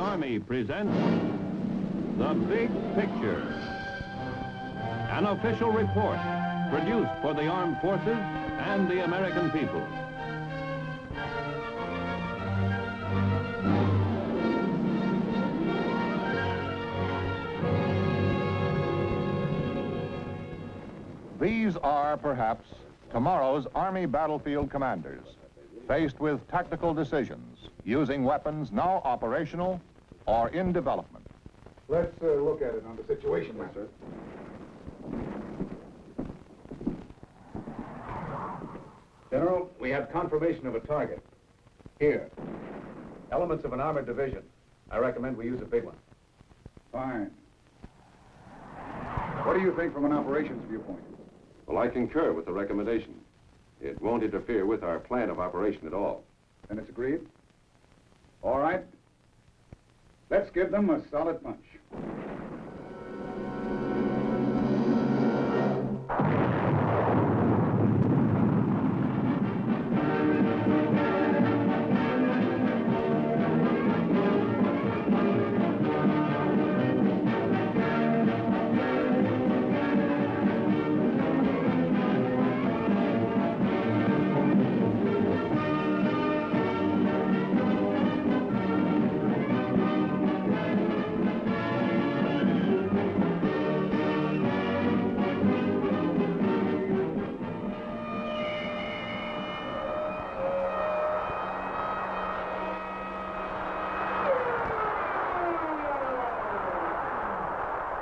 Army presents The Big Picture, an official report produced for the armed forces and the American people. These are, perhaps, tomorrow's Army battlefield commanders, faced with tactical decisions, using weapons now operational or in development. Let's look at it on the situation map. Sir. General, we have confirmation of a target. Here. Elements of an armored division. I recommend we use a big one. Fine. What do you think from an operations viewpoint? Well, I concur with the recommendation. It won't interfere with our plan of operation at all. Then it's agreed? All right. Let's give them a solid punch.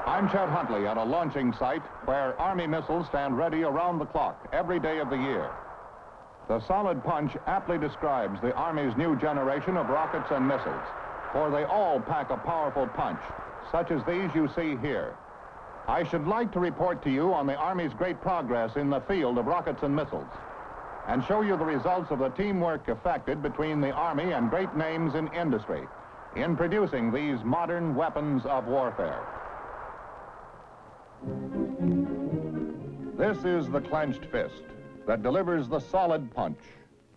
I'm Chet Huntley at a launching site where Army missiles stand ready around the clock every day of the year. The solid punch aptly describes the Army's new generation of rockets and missiles, for they all pack a powerful punch, such as these you see here. I should like to report to you on the Army's great progress in the field of rockets and missiles, and show you the results of the teamwork effected between the Army and great names in industry in producing these modern weapons of warfare. This is the clenched fist that delivers the solid punch,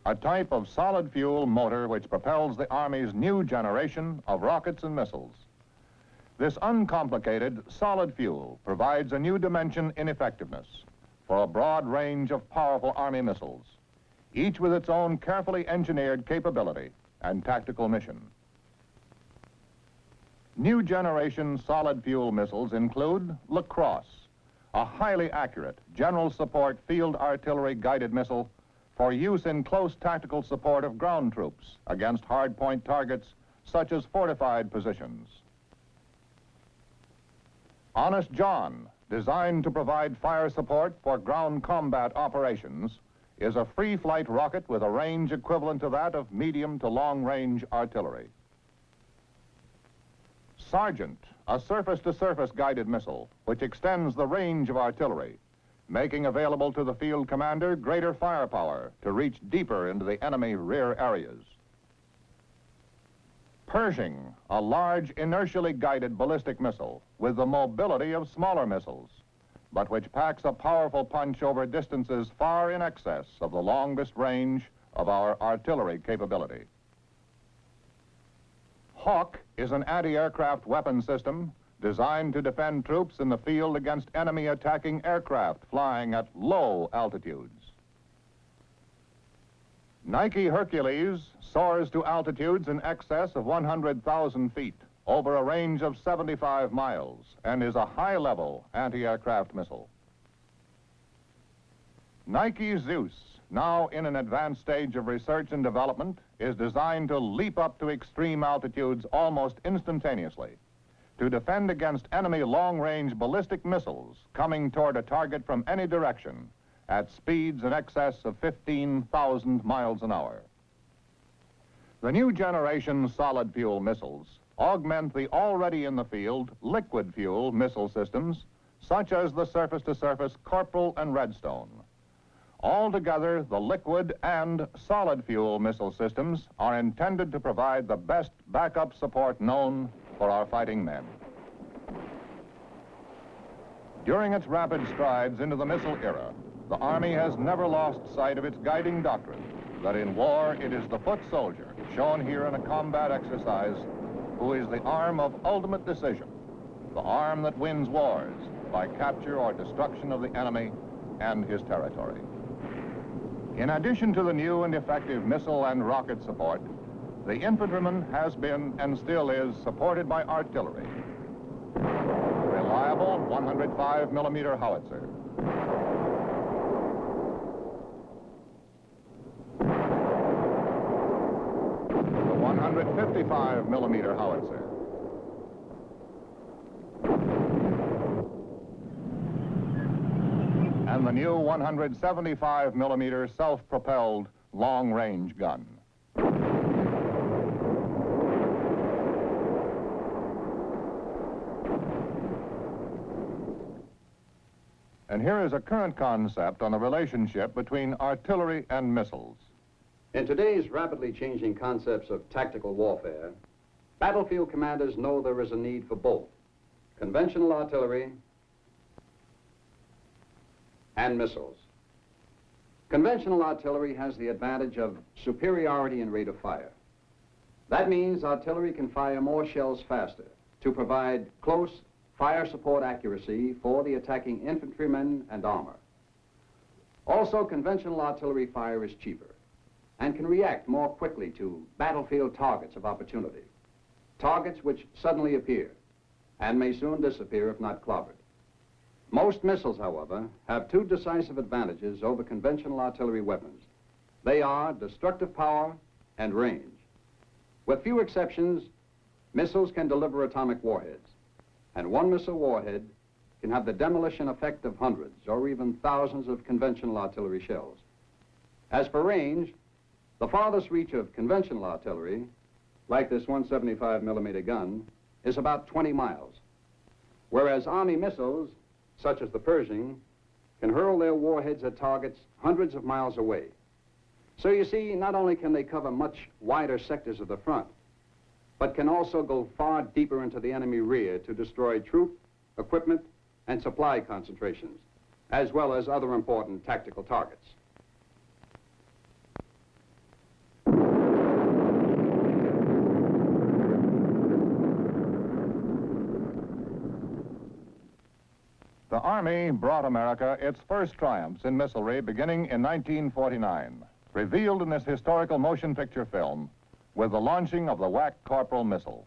a type of solid fuel motor which propels the Army's new generation of rockets and missiles. This uncomplicated solid fuel provides a new dimension in effectiveness for a broad range of powerful Army missiles, each with its own carefully engineered capability and tactical mission. New generation solid fuel missiles include Lacrosse, a highly accurate general support field artillery guided missile for use in close tactical support of ground troops against hard-point targets such as fortified positions. Honest John, designed to provide fire support for ground combat operations, is a free flight rocket with a range equivalent to that of medium to long-range artillery. Sergeant, a surface-to-surface guided missile which extends the range of artillery, making available to the field commander greater firepower to reach deeper into the enemy rear areas. Pershing, a large inertially guided ballistic missile with the mobility of smaller missiles, but which packs a powerful punch over distances far in excess of the longest range of our artillery capability. Hawk is an anti-aircraft weapon system designed to defend troops in the field against enemy attacking aircraft flying at low altitudes. Nike Hercules soars to altitudes in excess of 100,000 feet over a range of 75 miles and is a high-level anti-aircraft missile. Nike Zeus, now in an advanced stage of research and development, is designed to leap up to extreme altitudes almost instantaneously to defend against enemy long-range ballistic missiles coming toward a target from any direction at speeds in excess of 15,000 miles an hour. The new generation solid fuel missiles augment the already in the field liquid fuel missile systems such as the surface-to-surface Corporal and Redstone. Altogether, the liquid and solid fuel missile systems are intended to provide the best backup support known for our fighting men. During its rapid strides into the missile era, the Army has never lost sight of its guiding doctrine that in war it is the foot soldier, shown here in a combat exercise, who is the arm of ultimate decision, the arm that wins wars by capture or destruction of the enemy and his territory. In addition to the new and effective missile and rocket support, the infantryman has been and still is supported by artillery. Reliable 105mm howitzer. The 155mm howitzer. And the new 175mm self-propelled long-range gun. And here is a current concept on the relationship between artillery and missiles. In today's rapidly changing concepts of tactical warfare, battlefield commanders know there is a need for both conventional artillery and missiles. Conventional artillery has the advantage of superiority in rate of fire. That means artillery can fire more shells faster to provide close fire support accuracy for the attacking infantrymen and armor. Also, conventional artillery fire is cheaper and can react more quickly to battlefield targets of opportunity, targets which suddenly appear and may soon disappear if not clobbered. Most missiles, however, have two decisive advantages over conventional artillery weapons. They are destructive power and range. With few exceptions, missiles can deliver atomic warheads, and one missile warhead can have the demolition effect of hundreds or even thousands of conventional artillery shells. As for range, the farthest reach of conventional artillery, like this 175mm gun, is about 20 miles, whereas Army missiles, such as the Pershing, can hurl their warheads at targets hundreds of miles away. So you see, not only can they cover much wider sectors of the front, but can also go far deeper into the enemy rear to destroy troop, equipment, and supply concentrations, as well as other important tactical targets. The Army brought America its first triumphs in missilery beginning in 1949, revealed in this historical motion picture film with the launching of the Wac Corporal missile.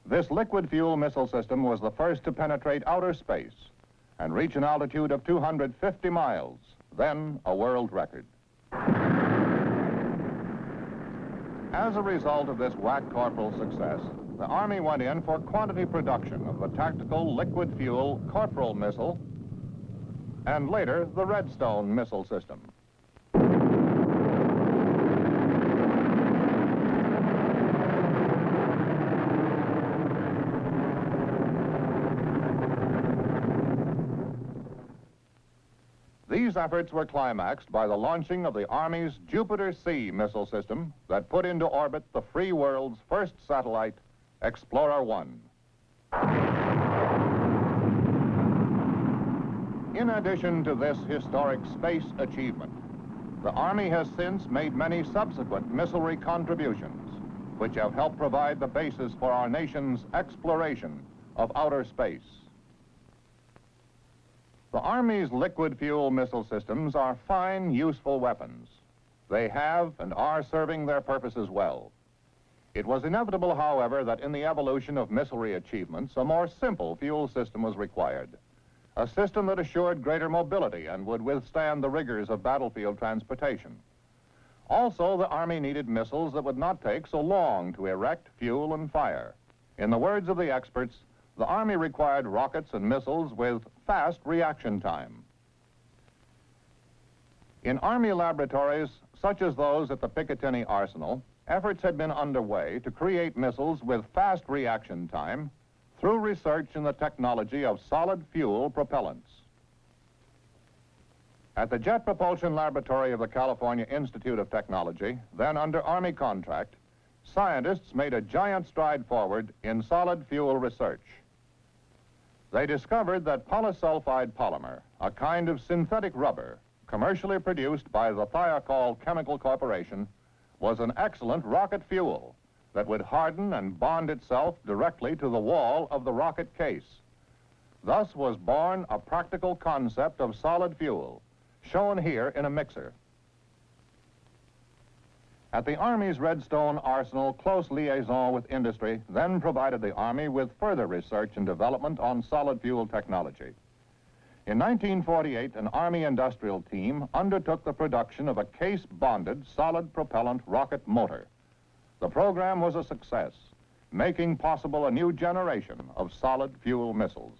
This liquid fuel missile system was the first to penetrate outer space and reach an altitude of 250 miles, then a world record. As a result of this Wac Corporal success, the Army went in for quantity production of the tactical liquid fuel Corporal missile and later the Redstone missile system. These efforts were climaxed by the launching of the Army's Jupiter-C missile system that put into orbit the free world's first satellite, Explorer 1. In addition to this historic space achievement, the Army has since made many subsequent missilery contributions, which have helped provide the basis for our nation's exploration of outer space. The Army's liquid fuel missile systems are fine, useful weapons. They have and are serving their purposes well. It was inevitable, however, that in the evolution of missilery achievements, a more simple fuel system was required. A system that assured greater mobility and would withstand the rigors of battlefield transportation. Also, the Army needed missiles that would not take so long to erect, fuel, and fire. In the words of the experts, the Army required rockets and missiles with fast reaction time. In Army laboratories, such as those at the Picatinny Arsenal, efforts had been underway to create missiles with fast reaction time through research in the technology of solid fuel propellants. At the Jet Propulsion Laboratory of the California Institute of Technology, then under Army contract, scientists made a giant stride forward in solid fuel research. They discovered that polysulfide polymer, a kind of synthetic rubber commercially produced by the Thiokol Chemical Corporation, was an excellent rocket fuel that would harden and bond itself directly to the wall of the rocket case. Thus was born a practical concept of solid fuel, shown here in a mixer. At the Army's Redstone Arsenal, close liaison with industry then provided the Army with further research and development on solid fuel technology. In 1948, an Army industrial team undertook the production of a case-bonded solid propellant rocket motor. The program was a success, making possible a new generation of solid fuel missiles.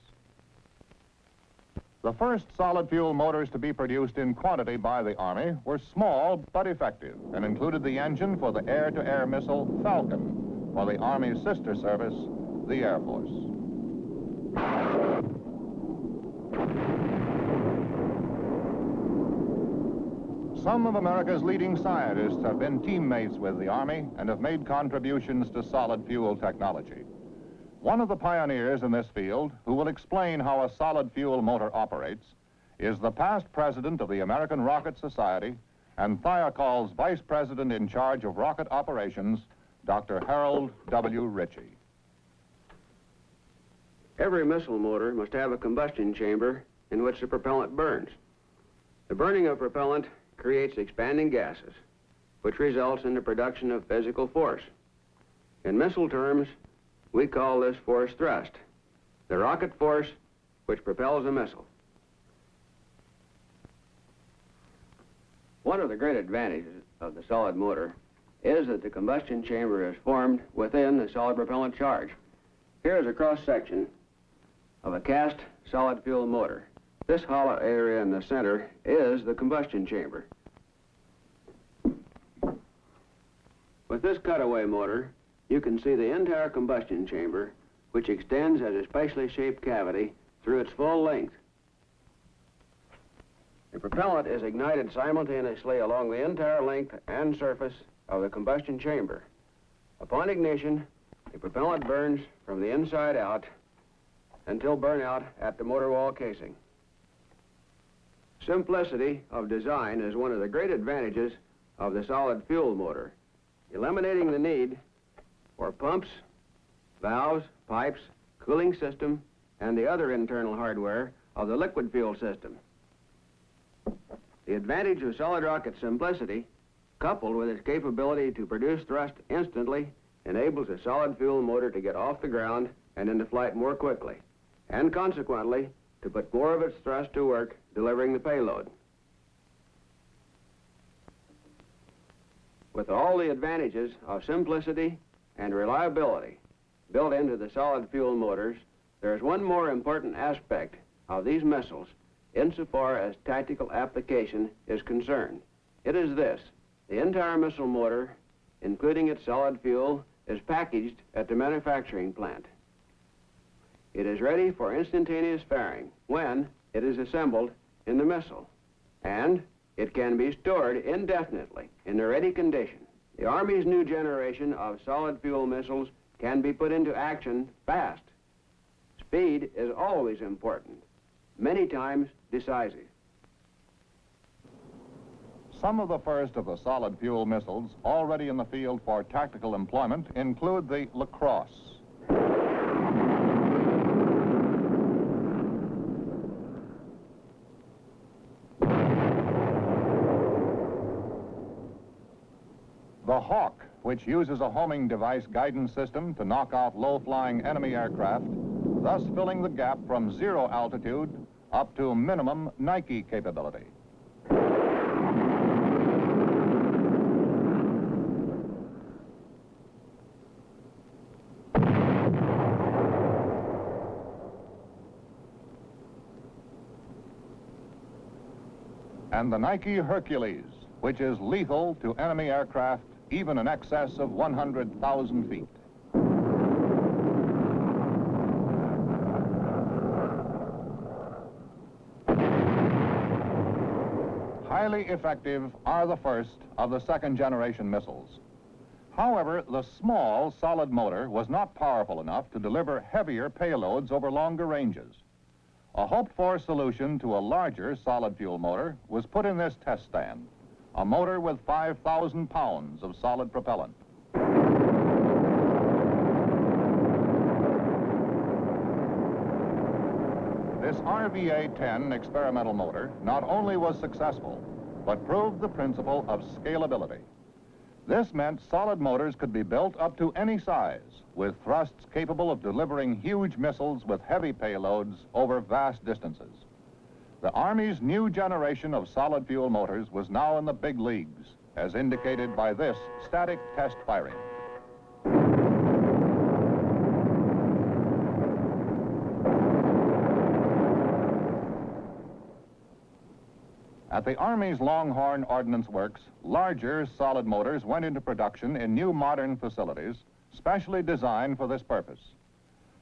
The first solid fuel motors to be produced in quantity by the Army were small but effective and included the engine for the air-to-air missile Falcon for the Army's sister service, the Air Force. Some of America's leading scientists have been teammates with the Army and have made contributions to solid fuel technology. One of the pioneers in this field, who will explain how a solid fuel motor operates, is the past president of the American Rocket Society and Thiokol's vice president in charge of rocket operations, Dr. Harold W. Ritchie. Every missile motor must have a combustion chamber in which the propellant burns. The burning of propellant creates expanding gases, which results in the production of physical force. In missile terms, we call this force thrust, the rocket force which propels a missile. One of the great advantages of the solid motor is that the combustion chamber is formed within the solid propellant charge. Here is a cross-section of a cast solid fuel motor. This hollow area in the center is the combustion chamber. With this cutaway motor, you can see the entire combustion chamber, which extends as a specially shaped cavity through its full length. The propellant is ignited simultaneously along the entire length and surface of the combustion chamber. Upon ignition, the propellant burns from the inside out until burnout at the motor wall casing. Simplicity of design is one of the great advantages of the solid fuel motor, eliminating the need for pumps, valves, pipes, cooling system, and the other internal hardware of the liquid fuel system. The advantage of solid rocket simplicity, coupled with its capability to produce thrust instantly, enables a solid fuel motor to get off the ground and into flight more quickly, and consequently, to put more of its thrust to work delivering the payload. With all the advantages of simplicity and reliability built into the solid fuel motors, there is one more important aspect of these missiles insofar as tactical application is concerned. It is this: the entire missile motor, including its solid fuel, is packaged at the manufacturing plant. It is ready for instantaneous firing when it is assembled in the missile, and it can be stored indefinitely in a ready condition. The Army's new generation of solid fuel missiles can be put into action fast. Speed is always important, many times decisive. Some of the first of the solid fuel missiles already in the field for tactical employment include the Lacrosse. The Hawk, which uses a homing device guidance system to knock out low-flying enemy aircraft, thus filling the gap from 0 altitude up to minimum Nike capability. And the Nike Hercules, which is lethal to enemy aircraft even in excess of 100,000 feet. Highly effective are the first of the second-generation missiles. However, the small solid motor was not powerful enough to deliver heavier payloads over longer ranges. A hoped-for solution to a larger solid fuel motor was put in this test stand, a motor with 5,000 pounds of solid propellant. This RVA-10 experimental motor not only was successful, but proved the principle of scalability. This meant solid motors could be built up to any size, with thrusts capable of delivering huge missiles with heavy payloads over vast distances. The Army's new generation of solid fuel motors was now in the big leagues, as indicated by this static test firing. At the Army's Longhorn Ordnance Works, larger solid motors went into production in new modern facilities, specially designed for this purpose.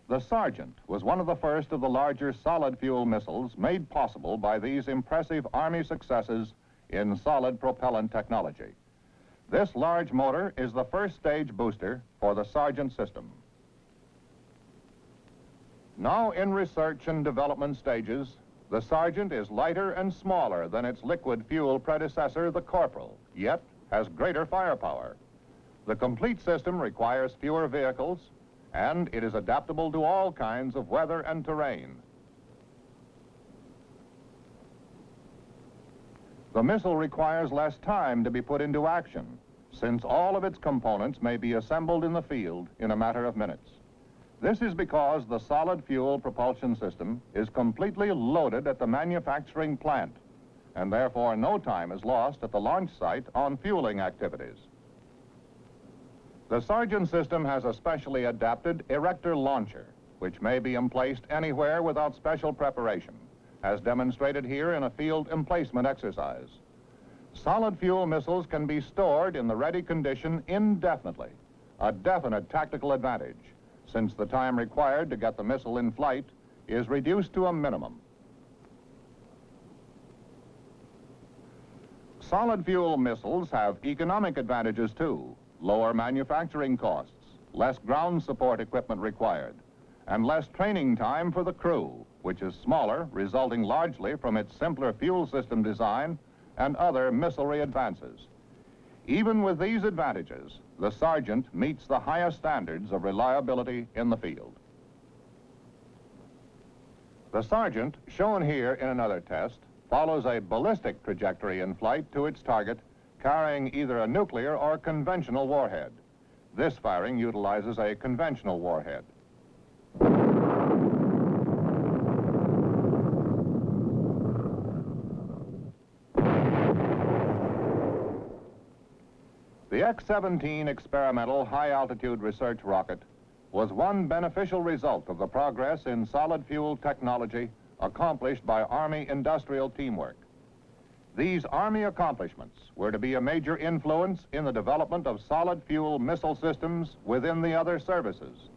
The Sergeant was one of the first of the larger solid fuel missiles made possible by these impressive Army successes in solid propellant technology. This large motor is the first stage booster for the Sergeant system. Now in research and development stages, the Sergeant is lighter and smaller than its liquid fuel predecessor, the Corporal, yet has greater firepower. The complete system requires fewer vehicles, and it is adaptable to all kinds of weather and terrain. The missile requires less time to be put into action, since all of its components may be assembled in the field in a matter of minutes. This is because the solid fuel propulsion system is completely loaded at the manufacturing plant, and therefore no time is lost at the launch site on fueling activities. The Sergeant system has a specially adapted erector launcher, which may be emplaced anywhere without special preparation, as demonstrated here in a field emplacement exercise. Solid fuel missiles can be stored in the ready condition indefinitely, a definite tactical advantage, since the time required to get the missile in flight is reduced to a minimum. Solid fuel missiles have economic advantages too: lower manufacturing costs, less ground support equipment required, and less training time for the crew, which is smaller, resulting largely from its simpler fuel system design and other missilery advances. Even with these advantages, the Sergeant meets the highest standards of reliability in the field. The Sergeant, shown here in another test, follows a ballistic trajectory in flight to its target, carrying either a nuclear or conventional warhead. This firing utilizes a conventional warhead. The X-17 experimental high-altitude research rocket was one beneficial result of the progress in solid fuel technology accomplished by Army industrial teamwork. These Army accomplishments were to be a major influence in the development of solid fuel missile systems within the other services.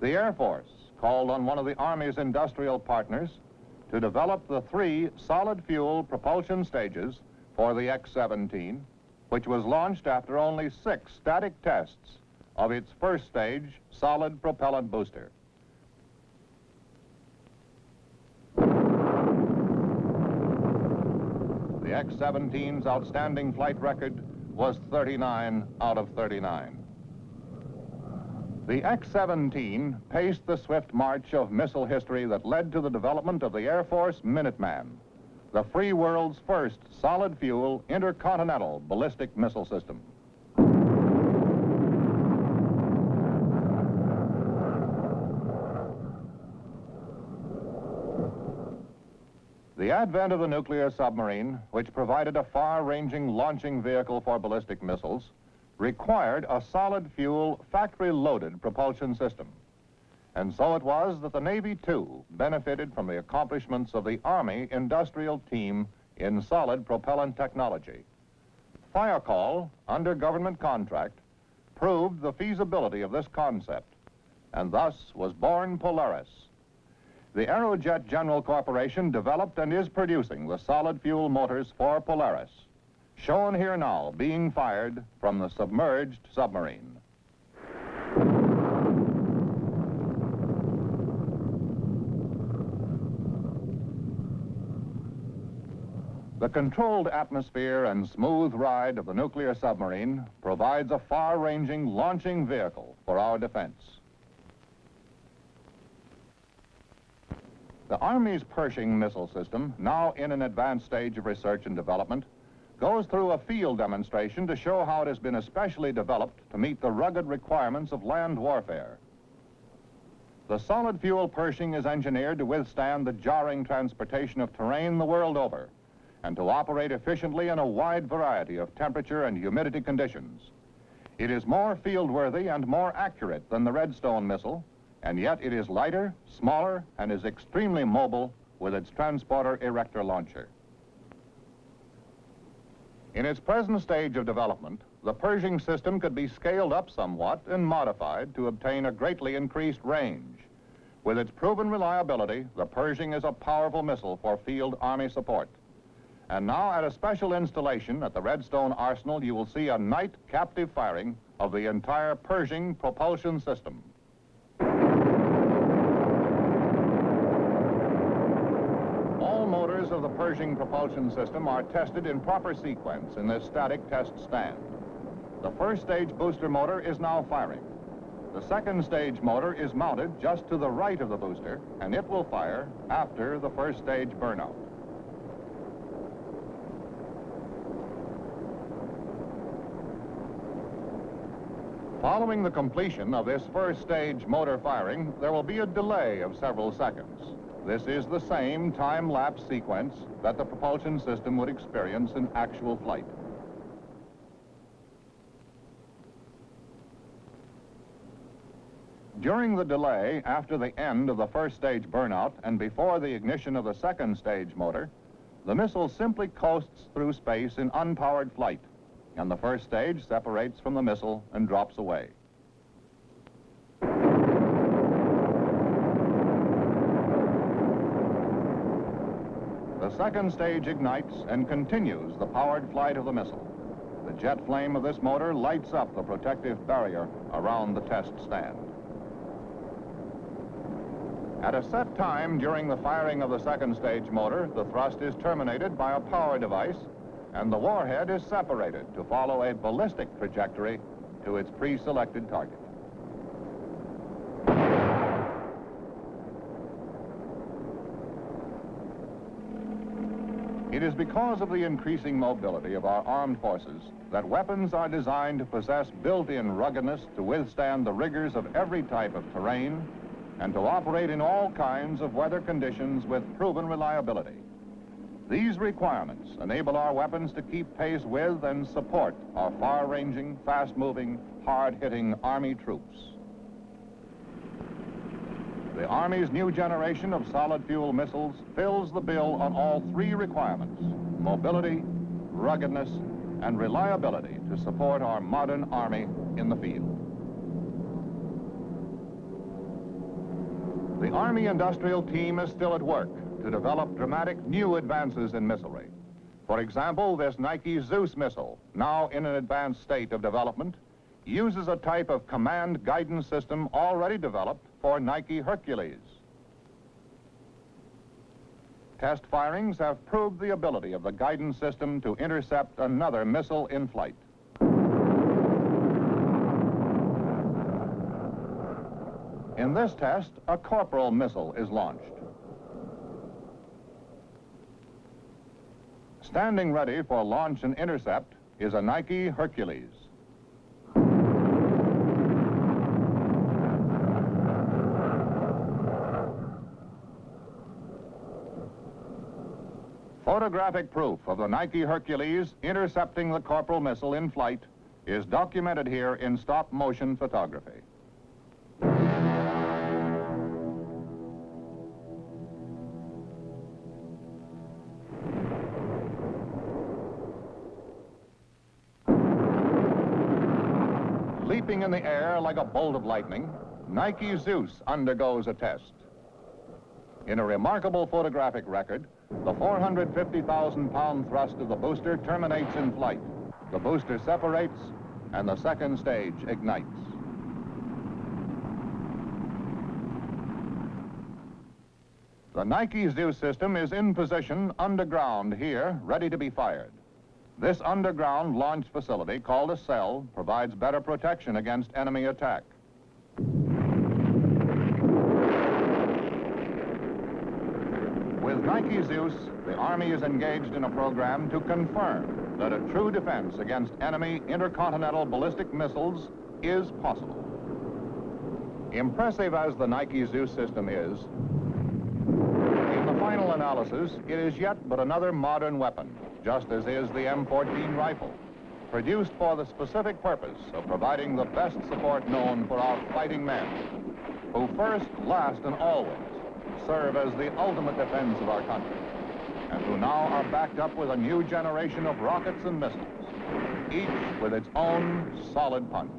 The Air Force called on one of the Army's industrial partners to develop the 3 solid fuel propulsion stages for the X-17, which was launched after only 6 static tests of its first stage solid propellant booster. The X-17's outstanding flight record was 39 out of 39. The X-17 paced the swift march of missile history that led to the development of the Air Force Minuteman, the free world's first solid fuel intercontinental ballistic missile system. The advent of the nuclear submarine, which provided a far-ranging launching vehicle for ballistic missiles, required a solid fuel factory-loaded propulsion system. And so it was that the Navy, too, benefited from the accomplishments of the Army industrial team in solid propellant technology. Thiokol, under government contract, proved the feasibility of this concept, and thus was born Polaris. The Aerojet General Corporation developed and is producing the solid fuel motors for Polaris, shown here now being fired from the submerged submarine. The controlled atmosphere and smooth ride of the nuclear submarine provides a far-ranging launching vehicle for our defense. The Army's Pershing missile system, now in an advanced stage of research and development, goes through a field demonstration to show how it has been especially developed to meet the rugged requirements of land warfare. The solid fuel Pershing is engineered to withstand the jarring transportation of terrain the world over and to operate efficiently in a wide variety of temperature and humidity conditions. It is more field-worthy and more accurate than the Redstone missile, and yet it is lighter, smaller, and is extremely mobile with its transporter erector launcher. In its present stage of development, the Pershing system could be scaled up somewhat and modified to obtain a greatly increased range. With its proven reliability, the Pershing is a powerful missile for field Army support. And now at a special installation at the Redstone Arsenal, you will see a night captive firing of the entire Pershing propulsion system. All motors of the Pershing propulsion system are tested in proper sequence in this static test stand. The first stage booster motor is now firing. The second stage motor is mounted just to the right of the booster, and it will fire after the first stage burnout. Following the completion of this first stage motor firing, there will be a delay of several seconds. This is the same time-lapse sequence that the propulsion system would experience in actual flight. During the delay after the end of the first stage burnout and before the ignition of the second stage motor, the missile simply coasts through space in unpowered flight, and the first stage separates from the missile and drops away. The second stage ignites and continues the powered flight of the missile. The jet flame of this motor lights up the protective barrier around the test stand. At a set time during the firing of the second stage motor, the thrust is terminated by a power device, and the warhead is separated to follow a ballistic trajectory to its pre-selected target. It is because of the increasing mobility of our armed forces that weapons are designed to possess built-in ruggedness to withstand the rigors of every type of terrain and to operate in all kinds of weather conditions with proven reliability. These requirements enable our weapons to keep pace with and support our far-ranging, fast-moving, hard-hitting Army troops. The Army's new generation of solid-fuel missiles fills the bill on all three requirements: mobility, ruggedness, and reliability to support our modern Army in the field. The Army industrial team is still at work to develop dramatic new advances in missilery. For example, this Nike Zeus missile, now in an advanced state of development, uses a type of command guidance system already developed for Nike Hercules. Test firings have proved the ability of the guidance system to intercept another missile in flight. In this test, a Corporal missile is launched. Standing ready for launch and intercept is a Nike Hercules. Photographic proof of the Nike Hercules intercepting the Corporal missile in flight is documented here in stop-motion photography. Leaping in the air like a bolt of lightning, Nike Zeus undergoes a test. In a remarkable photographic record, the 450,000-pound thrust of the booster terminates in flight. The booster separates, and the second stage ignites. The Nike Zeus system is in position underground here, ready to be fired. This underground launch facility, called a cell, provides better protection against enemy attack. With Nike Zeus, the Army is engaged in a program to confirm that a true defense against enemy intercontinental ballistic missiles is possible. Impressive as the Nike Zeus system is, in the final analysis, it is yet but another modern weapon, just as is the M14 rifle, produced for the specific purpose of providing the best support known for our fighting men, who first, last, and always serve as the ultimate defense of our country, and who now are backed up with a new generation of rockets and missiles, each with its own solid punch.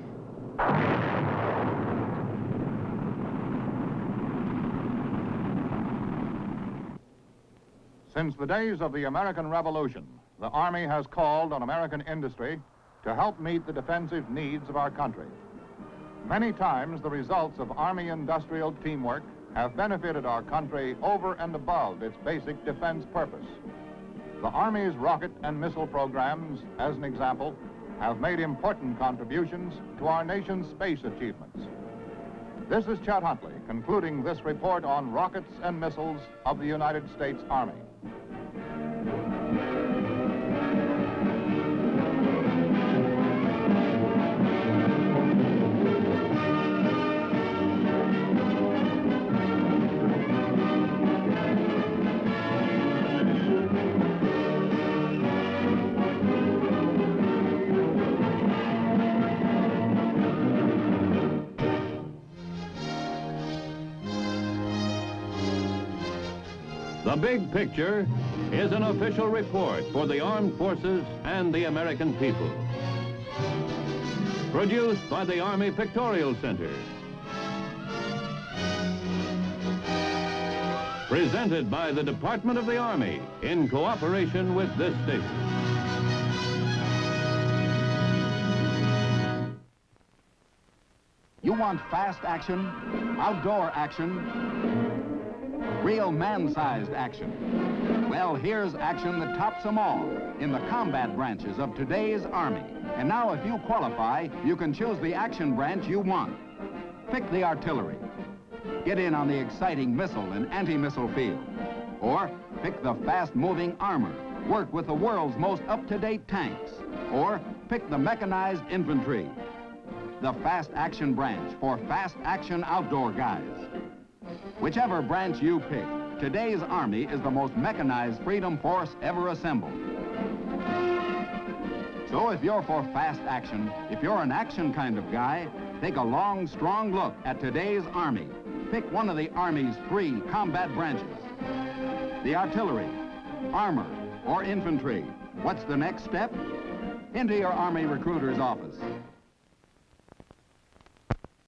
Since the days of the American Revolution, the Army has called on American industry to help meet the defensive needs of our country. Many times, the results of Army industrial teamwork have benefited our country over and above its basic defense purpose. The Army's rocket and missile programs, as an example, have made important contributions to our nation's space achievements. This is Chet Huntley concluding this report on rockets and missiles of the United States Army. The Big Picture is an official report for the armed forces and the American people. Produced by the Army Pictorial Center. Presented by the Department of the Army in cooperation with this station. You want fast action, outdoor action, real man-sized action? Well, here's action that tops them all in the combat branches of today's Army. And now, if you qualify, you can choose the action branch you want. Pick the artillery. Get in on the exciting missile and anti-missile field. Or pick the fast-moving armor. Work with the world's most up-to-date tanks. Or pick the mechanized infantry. The fast action branch for fast action outdoor guys. Whichever branch you pick, today's Army is the most mechanized freedom force ever assembled. So if you're for fast action, if you're an action kind of guy, take a long, strong look at today's Army. Pick one of the Army's 3 combat branches. The artillery, armor, or infantry. What's the next step? Into your Army recruiter's office.